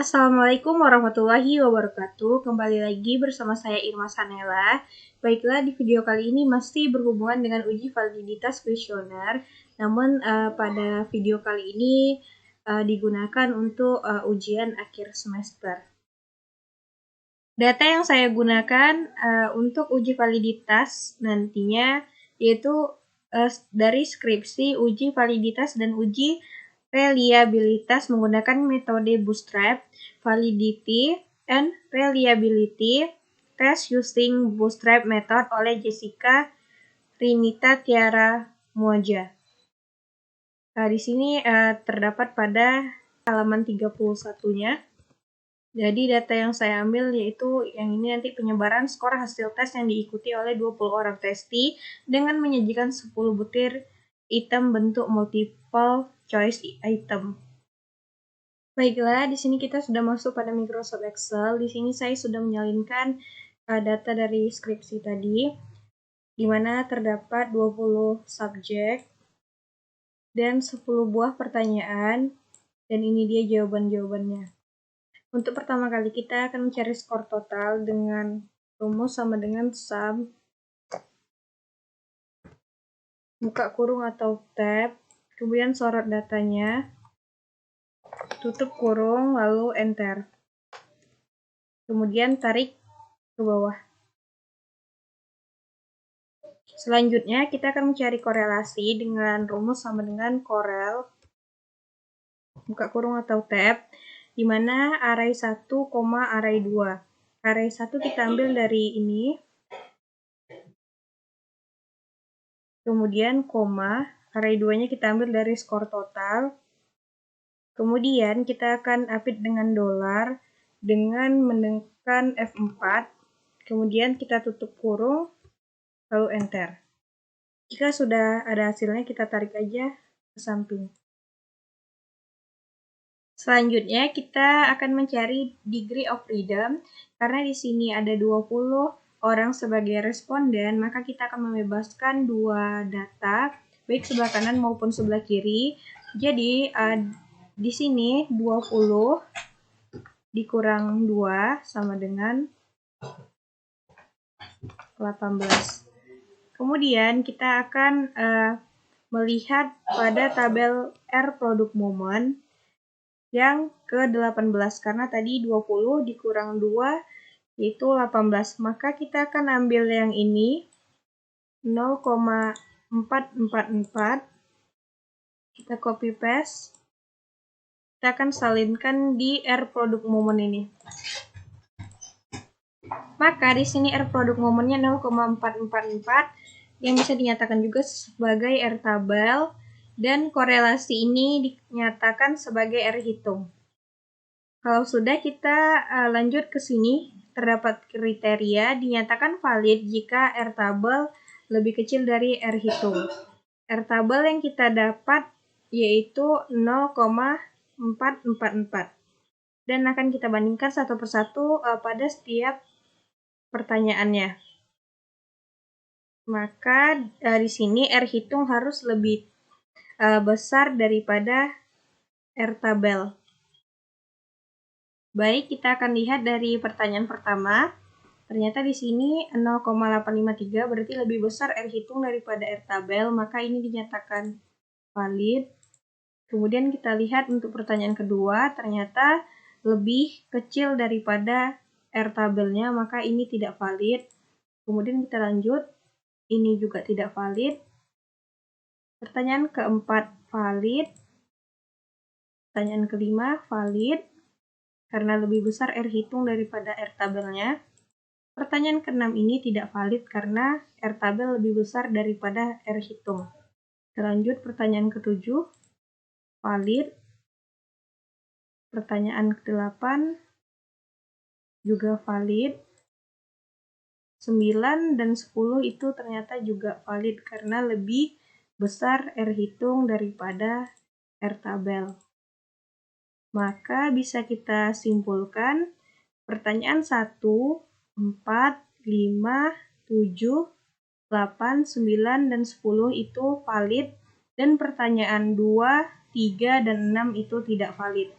Assalamualaikum warahmatullahi wabarakatuh. Kembali lagi bersama saya Irma Sanela. Baiklah, di video kali ini masih berhubungan dengan uji validitas kuesioner. Namun pada video kali ini digunakan untuk ujian akhir semester. Data yang saya gunakan untuk uji validitas nantinya yaitu dari skripsi, uji validitas dan uji reliabilitas menggunakan metode Bootstrap, Validity and Reliability Test using Bootstrap Method oleh Jessica Rinita Tiara Moja. Di sini terdapat pada halaman 31-nya. Jadi data yang saya ambil yaitu yang ini nanti penyebaran skor hasil tes yang diikuti oleh 20 orang testi dengan menyajikan 10 butir item bentuk multiple choice item. Baiklah, di sini kita sudah masuk pada Microsoft Excel. Di sini saya sudah menyalinkan data dari skripsi tadi, di mana terdapat 20 subjek dan 10 buah pertanyaan, dan ini dia jawaban-jawabannya. Untuk pertama kali kita akan mencari skor total dengan rumus sama dengan sum buka kurung atau tab, kemudian sorot datanya, tutup kurung, lalu enter. Kemudian tarik ke bawah. Selanjutnya kita akan mencari korelasi dengan rumus sama dengan korel buka kurung atau tab, di mana array 1, array 2. Array 1 kita ambil dari ini, kemudian koma, array 2-nya kita ambil dari skor total, kemudian kita akan update dengan dolar dengan menekan F4, kemudian kita tutup kurung, lalu enter. Jika sudah ada hasilnya, kita tarik aja ke samping. Selanjutnya kita akan mencari degree of freedom. Karena di sini ada 20 orang sebagai responden, maka kita akan membebaskan dua data, baik sebelah kanan maupun sebelah kiri. Jadi di sini 20 dikurang 2 sama dengan 18. Kemudian kita akan melihat pada tabel R produk momen yang ke-18, karena tadi 20 dikurang 2 yaitu 18, maka kita akan ambil yang ini 0,444, kita copy paste, kita akan salinkan di R produk momen ini. Maka di sini R produk momennya 0,444 yang bisa dinyatakan juga sebagai R tabel, dan korelasi ini dinyatakan sebagai R hitung. Kalau sudah, kita lanjut ke sini. Terdapat kriteria dinyatakan valid jika R tabel lebih kecil dari R hitung. R tabel yang kita dapat yaitu 0,444. Dan akan kita bandingkan satu persatu pada setiap pertanyaannya. Maka di sini R hitung harus lebih besar daripada R tabel. Baik, kita akan lihat dari pertanyaan pertama. Ternyata di sini 0,853 berarti lebih besar R hitung daripada R tabel, maka ini dinyatakan valid. Kemudian kita lihat untuk pertanyaan kedua, ternyata lebih kecil daripada R tabelnya, maka ini tidak valid. Kemudian kita lanjut, ini juga tidak valid. Pertanyaan keempat valid. Pertanyaan kelima valid, karena lebih besar R hitung daripada R tabelnya. Pertanyaan keenam ini tidak valid karena R tabel lebih besar daripada R hitung. Kita lanjut pertanyaan ketujuh, valid. Pertanyaan ke-8 juga valid. 9 dan 10 itu ternyata juga valid karena lebih besar R hitung daripada R tabel. Maka bisa kita simpulkan pertanyaan 1, 4, 5, 7, 8, 9, dan 10 itu valid, dan pertanyaan 2, 3, dan 6 itu tidak valid.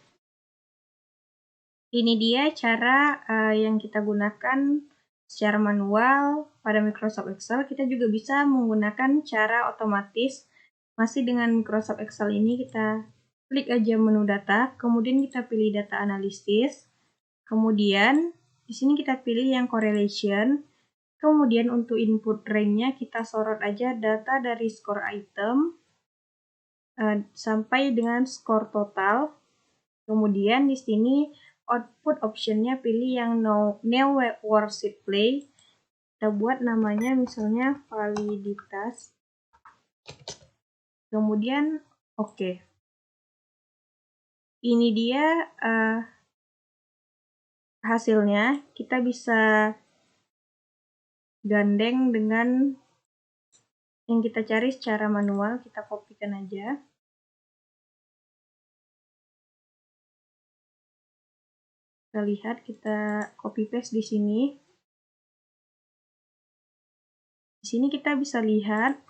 Ini dia cara yang kita gunakan secara manual pada Microsoft Excel. Kita juga bisa menggunakan cara otomatis. Masih dengan Microsoft Excel ini kita klik aja menu data, kemudian kita pilih data analisis. Kemudian di sini kita pilih yang correlation. Kemudian untuk input range-nya kita sorot aja data dari skor item sampai dengan skor total. Kemudian di sini output option-nya pilih yang new worksheet play. Kita buat namanya misalnya validitas. Kemudian oke. Ini dia hasilnya. Kita bisa gandeng dengan yang kita cari secara manual. Kita kopikan aja. Kita lihat, kita copy paste di sini. Di sini kita bisa lihat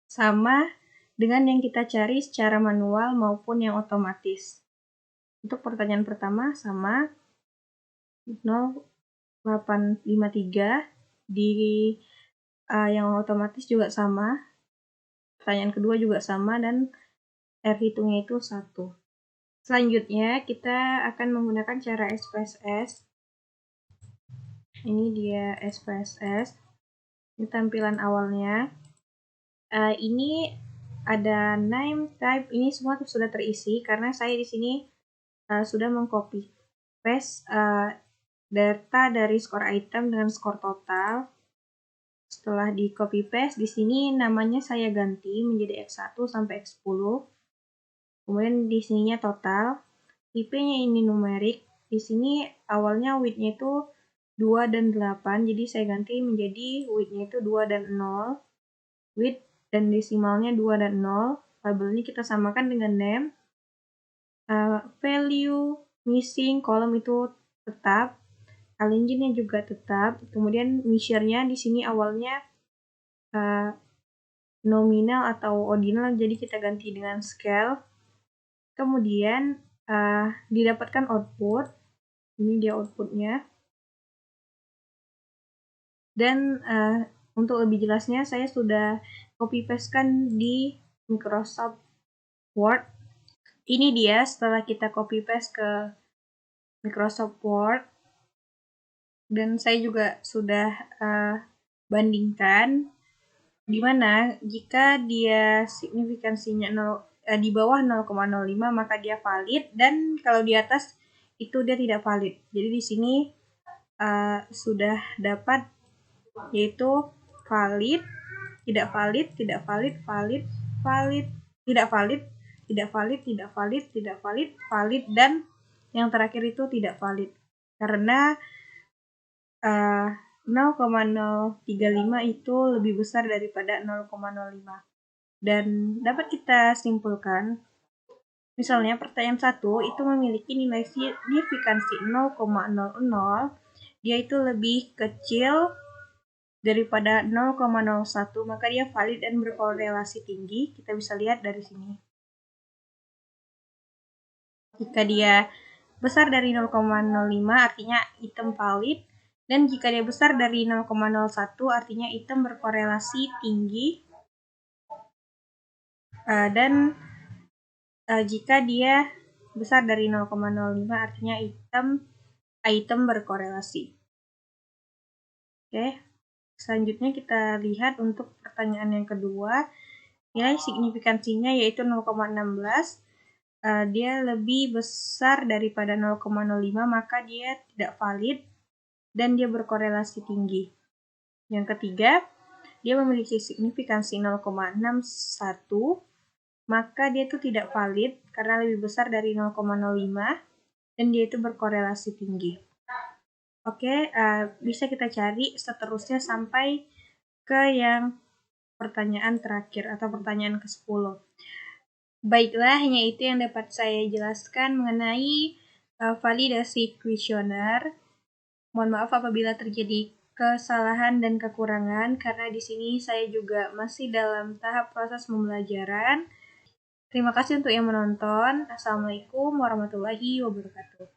sama dengan yang kita cari secara manual maupun yang otomatis. Untuk pertanyaan pertama sama 0853, di yang otomatis juga sama. Pertanyaan kedua juga sama dan R hitungnya itu 1. Selanjutnya kita akan menggunakan cara SPSS. Ini dia SPSS. Ini tampilan awalnya. Ini ada name, type, ini semua sudah terisi karena saya di sini sudah mengcopy paste data dari skor item dengan skor total. Setelah di copy paste, di sini namanya saya ganti menjadi X1 sampai X10. Kemudian di sininya total. Tipenya ini numerik. Di sini awalnya width-nya itu 2 dan 8, jadi saya ganti menjadi width-nya itu 2 dan 0. Width dan desimalnya 2 dan 0. Label ini kita samakan dengan name. Value missing column itu tetap. Alignment-nya juga tetap. Kemudian measure-nya di sini awalnya nominal atau ordinal, jadi kita ganti dengan scale. Kemudian didapatkan output. Ini dia outputnya. Dan untuk lebih jelasnya saya sudah copy paste-kan di Microsoft Word. Ini dia setelah kita copy paste ke Microsoft Word. Dan saya juga sudah bandingkan di mana jika dia signifikansinya di bawah 0,05 maka dia valid, dan kalau di atas itu dia tidak valid. Jadi di sini sudah dapat yaitu valid, tidak valid, tidak valid, valid, valid, tidak valid, tidak valid, tidak valid, tidak valid, valid, dan yang terakhir itu tidak valid. Karena 0,035 itu lebih besar daripada 0,05. Dan dapat kita simpulkan, misalnya pertanyaan 1 itu memiliki nilai signifikansi 0,00, dia itu lebih kecil daripada 0,01, maka dia valid dan berkorelasi tinggi. Kita bisa lihat dari sini. Jika dia besar dari 0,05 artinya item valid, dan jika dia besar dari 0,01 artinya item berkorelasi tinggi, dan jika dia besar dari 0,05 artinya item berkorelasi. Oke, selanjutnya kita lihat untuk pertanyaan yang kedua. Nilai signifikansinya yaitu 0,16. Dia lebih besar daripada 0,05 maka dia tidak valid dan dia berkorelasi tinggi. Yang ketiga, dia memiliki signifikansi 0,61, maka dia itu tidak valid karena lebih besar dari 0,05 dan dia itu berkorelasi tinggi. Oke, bisa kita cari seterusnya sampai ke yang pertanyaan terakhir atau pertanyaan ke-10. Baiklah, hanya itu yang dapat saya jelaskan mengenai validasi kuesioner. Mohon maaf apabila terjadi kesalahan dan kekurangan, karena di sini saya juga masih dalam tahap proses pembelajaran. Terima kasih untuk yang menonton. Assalamualaikum warahmatullahi wabarakatuh.